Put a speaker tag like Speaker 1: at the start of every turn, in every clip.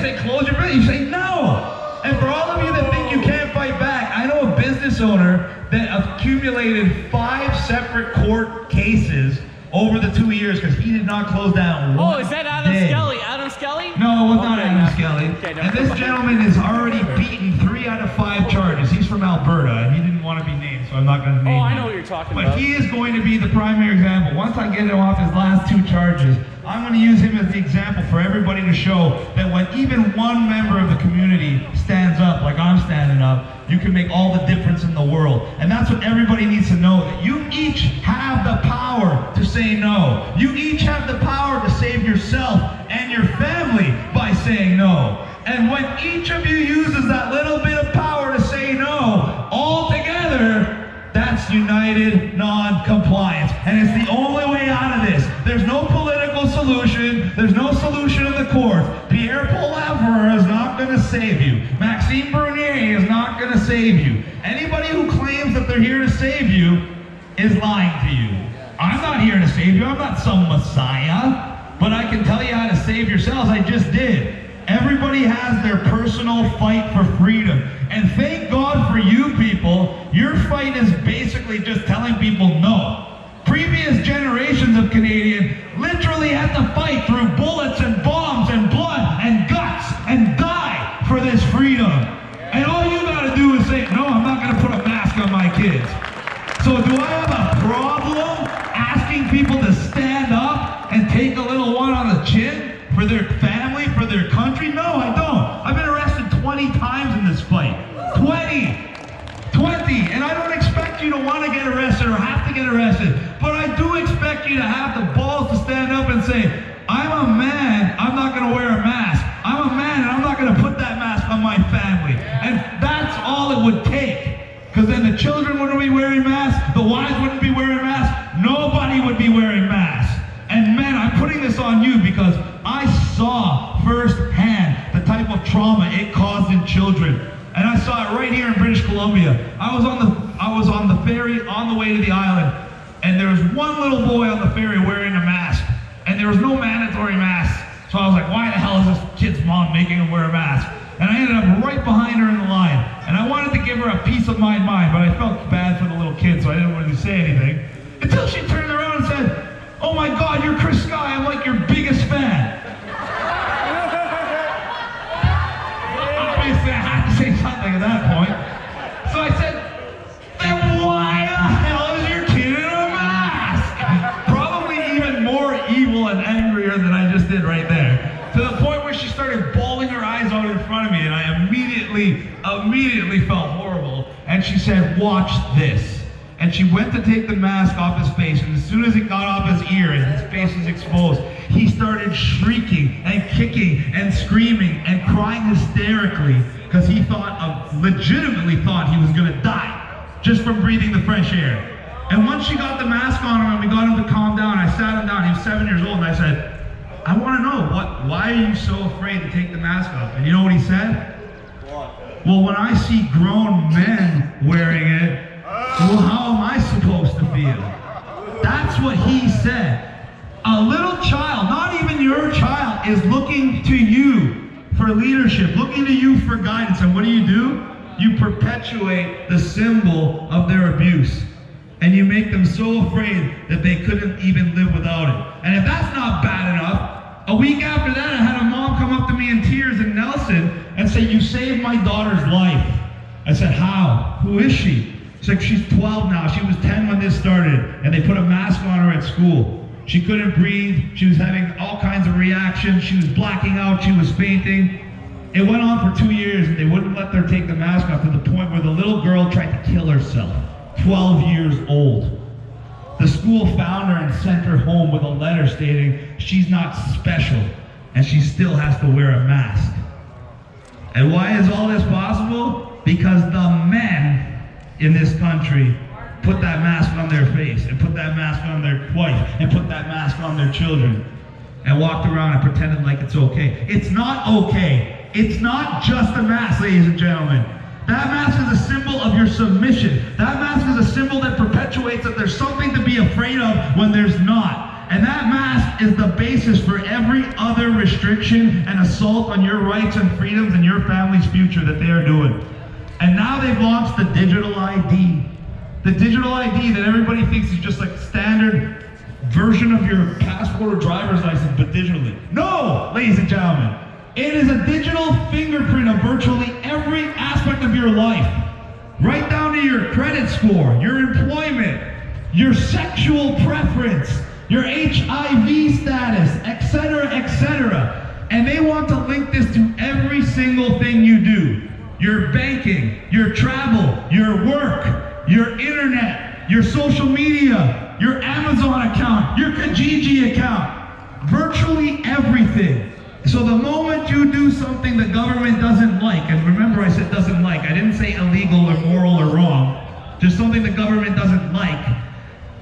Speaker 1: say close your business, you say no. And for all of you that think you can't fight back, I know a business owner that accumulated 5 separate court cases over the 2 years because he did not close down one.
Speaker 2: Oh, is that Adam
Speaker 1: day.
Speaker 2: Skelly? Adam Skelly?
Speaker 1: No, it was not Adam Skelly.
Speaker 2: Okay,
Speaker 1: and this gentleman has already beaten 3 out of 5 charges. He's from Alberta, and he didn't want to be named, so I'm not going to name him.
Speaker 2: Oh, I know what you're talking about.
Speaker 1: But he is going to be the primary example. Once I get him off his last 2 charges, I'm going to use him as the example for everybody to show that when even one member of the community stands up, like I'm standing up, you can make all the difference in the world. And that's what everybody needs to know, that you each have the power to say no. You each have the power to save yourself and your family by saying no. And when each of you uses that little bit of power to say no, all together, that's united non-compliance. And it's the only way out of this. There's no political solution. There's no solution in the courts. Pierre Poilievre is not going to save you. Maxime Bernier is not going to save you. Anybody who claims that they're here to save you is lying to you. I'm not here to save you. I'm not some messiah. But I can tell you how to save yourselves. I just did. Everybody has their personal fight for freedom. And thank God for you people, your fight is basically just telling people no. Previous generations of Canadians literally had to fight through bullets and bombs and blood and guts and die for this freedom. And all you gotta do is say, no, I'm not gonna put a mask on my kids. So do I have a problem asking people to stand up and take a little one on the chin? For their family, for their country? No, I don't. I've been arrested 20 times in this fight. 20! And I don't expect you to want to get arrested or have to get arrested, but I do expect you to have the balls to stand up and say, I'm a man, I'm not going to wear a mask. I'm a man and I'm not going to put that mask on my family. And that's all it would take. Because then the children wouldn't be wearing masks, the wives wouldn't be wearing masks, nobody would be wearing masks. And men, I'm putting this on you because I saw firsthand the type of trauma it caused in children. And I saw it right here in British Columbia. I was on the ferry on the way to the island, and there was one little boy on the ferry wearing a mask, and there was no mandatory mask. So I was like, why the hell is this kid's mom making him wear a mask? And I ended up right behind her in the line. And I wanted to give her a peace of my mind, but I felt bad for the little kid, so I didn't really say anything. Until she turned around and said, oh my God, you're Chris Sky, I'm like your biggest fan. Obviously, I had to say something at that point. So I said, then why the hell is your kid in a mask? Probably even more evil and angrier than I just did right there. To the point where she started bawling her eyes out in front of me, and I immediately felt horrible. And she said, watch this. And she went to take the mask off his face, and as soon as it got off his ear and his face was exposed, he started shrieking and kicking and screaming and crying hysterically because he legitimately thought he was gonna die just from breathing the fresh air. And once she got the mask on him and we got him to calm down, I sat him down. He was 7 years old, and I said, I want to know, why are you so afraid to take the mask off? And you know what he said? Well, when I see grown men wearing it, well, how am I supposed to feel? That's what he said. A little child, not even your child, is looking to you for leadership, looking to you for guidance. And what do? You perpetuate the symbol of their abuse. And you make them so afraid that they couldn't even live without it. And if that's not bad enough, a week after that, I had a mom come up to me in tears in Nelson and say, you saved my daughter's life. I said, how? Who is she? She's like, she's 12 now. She was 10 when this started, and they put a mask on her at school. She couldn't breathe. She was having all kinds of reactions. She was blacking out. She was fainting. It went on for 2 years, and they wouldn't let her take the mask off to the point where the little girl tried to kill herself. 12 years old. The school found her and sent her home with a letter stating she's not special and she still has to wear a mask. And why is all this possible? Because the men in this country put that mask on their face and put that mask on their wife and put that mask on their children and walked around and pretended like it's okay. It's not okay. It's not just a mask, ladies and gentlemen. That mask is a symbol of your submission. That mask is a symbol that perpetuates that there's something to be afraid of when there's not. And that mask is the basis for every other restriction and assault on your rights and freedoms and your family's future that they are doing. And now they've launched the digital ID. The digital ID that everybody thinks is just like standard version of your passport or driver's license, but digitally. No, ladies and gentlemen. It is a digital fingerprint of virtually every aspect of your life. Right down to your credit score, your employment, your sexual preference, your HIV status, etc., etc. And they want to link this to every single thing you do. Your banking, your travel, your work, your internet, your social media, your Amazon account, your Kijiji account, virtually everything. So the moment you do something the government doesn't like, and remember I said doesn't like, I didn't say illegal or moral or wrong, just something the government doesn't like,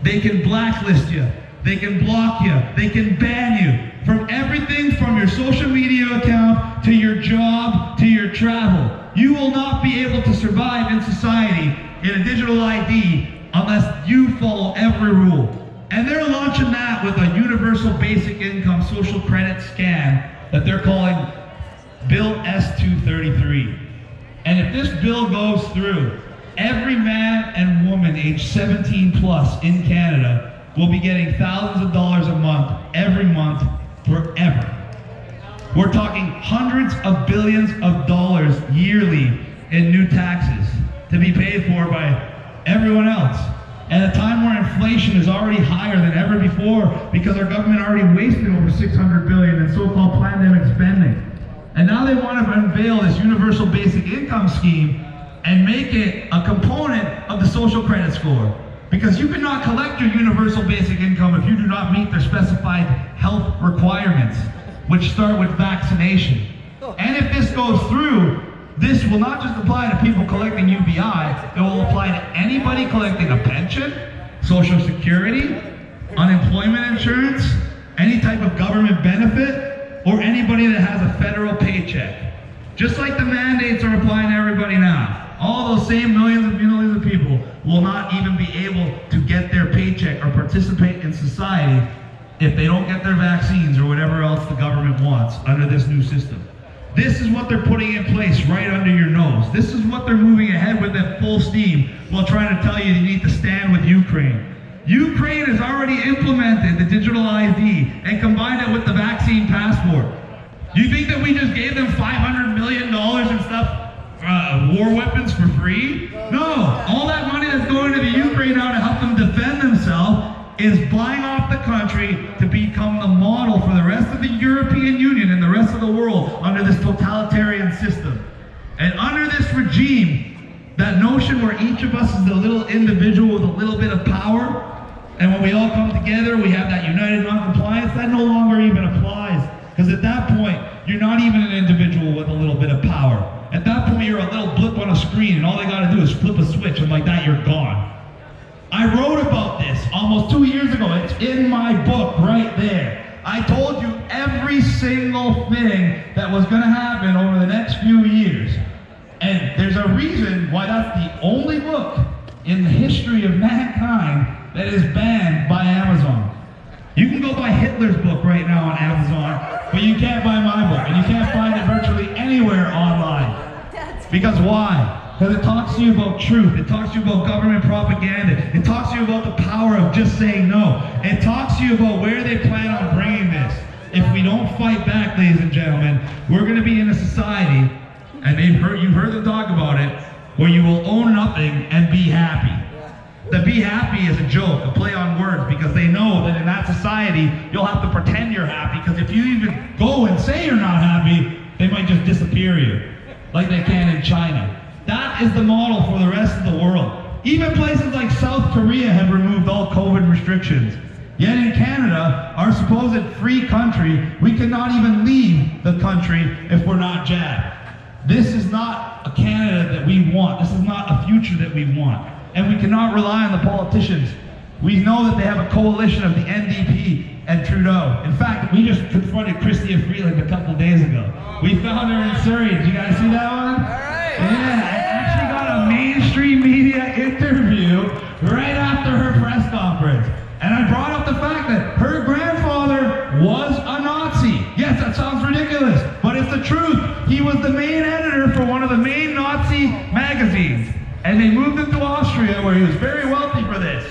Speaker 1: they can blacklist you, they can block you, they can ban you from everything from your social media account to your job to your travel. You will not be able to survive in society in a digital ID unless you follow every rule. And they're launching that with a universal basic income social credit scan that they're calling Bill S-233. And if this bill goes through, every man and woman aged 17 plus in Canada will be getting thousands of dollars a month, every month, forever. We're talking hundreds of billions of dollars yearly in new taxes to be paid for by everyone else. At a time where inflation is already higher than ever before because our government already wasted over $600 billion in so-called pandemic spending. And now they want to unveil this universal basic income scheme and make it a component of the social credit score. Because you cannot collect your universal basic income if you do not meet their specified health requirements, which start with vaccination. And if this goes through, this will not just apply to people collecting UBI, it will apply to anybody collecting a pension, Social Security, unemployment insurance, any type of government benefit, or anybody that has a federal paycheck. Just like the mandates are applying to everybody now. All those same millions and millions of people will not even be able to get their paycheck or participate in society if they don't get their vaccines or whatever else the government wants under this new system. This is what they're putting in place right under your nose. This is what they're moving ahead with at full steam while trying to tell you you need to stand with Ukraine. Ukraine has already implemented the digital ID and combined it with the vaccine passport. Do you think that we just gave them $500 million and stuff, war weapons for free? No, all that money that's going to the Ukraine now to help them defend themselves is buying off the country to become the model for the rest of the European Union and the rest of the world under this totalitarian system. And under this regime, that notion where each of us is a little individual with a little bit of power, and when we all come together, we have that united non-compliance, that no longer even applies. Because at that point, you're not even an individual with a little bit of power. At that point, you're a little blip on a screen, and all they gotta do is flip a switch, and like that, you're gone. I wrote about this almost 2 years ago. It's in my book right there. I told you every single thing that was going to happen over the next few years. And there's a reason why that's the only book in the history of mankind that is banned by Amazon. You can go buy Hitler's book right now on Amazon, but you can't buy my book, and you can't find it virtually anywhere online. Because why? Because it talks to you about truth, it talks to you about government propaganda, it talks to you about the power of just saying no, it talks to you about where they plan on bringing this. If we don't fight back, ladies and gentlemen, we're going to be in a society, and you've heard them talk about it, where you will own nothing and be happy. The be happy is a joke, a play on words, because they know that in that society, you'll have to pretend you're happy, because if you even go and say you're not happy, they might just disappear you, like they can in China. That is the model for the rest of the world. Even places like South Korea have removed all COVID restrictions. Yet in Canada, our supposed free country, we cannot even leave the country if we're not jabbed. This is not a Canada that we want. This is not a future that we want. And we cannot rely on the politicians. We know that they have a coalition of the NDP and Trudeau. In fact, we just confronted Chrystia Freeland a couple days ago. We found her in Surrey. Did you guys see that one? Yeah, I actually got a mainstream media interview right after her press conference. And I brought up the fact that her he was the main editor for one of the main Nazi magazines. And they moved him to Austria, where he was very wealthy for this.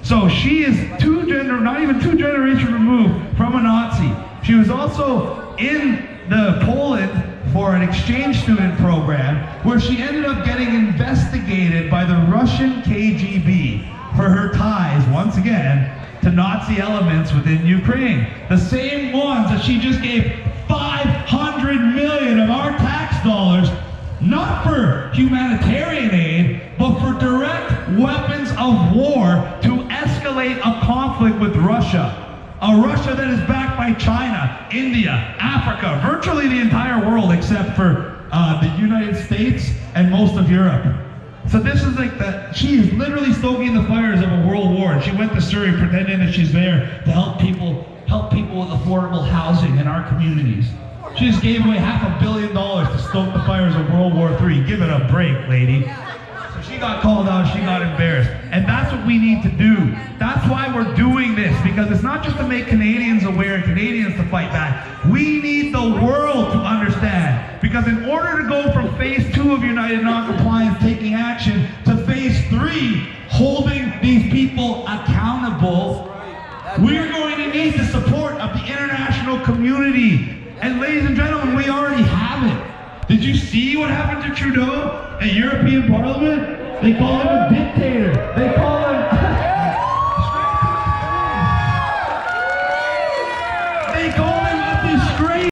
Speaker 1: So she is not even two generations removed from a Nazi. She was also in the Poland for an exchange student program, where she ended up getting investigated by the Russian KGB for her ties, once again, to Nazi elements within Ukraine. The same ones that she just gave 500 million of our tax dollars, not for humanitarian aid, but for direct weapons of war to escalate a conflict with Russia. A Russia that is backed by China, India, Africa, virtually the entire world except for the United States and most of Europe. So this is like she is literally stoking the fires of a world war, and she went to Syria pretending that she's there to help people with affordable housing in our communities. She just gave away $500 million to stoke the fires of World War III. Give it a break, lady. So she got called out, she got embarrassed. And that's what we need to do. That's why we're doing this, because it's not just to make Canadians aware and Canadians to fight back. We need the world to understand. Because in order to go from phase 2 of United Non-Compliance taking action to phase 3, holding these people accountable, we're going to need the support of the international community. And ladies and gentlemen, we already have it. Did you see what happened to Trudeau at European Parliament? They call him a dictator. They call him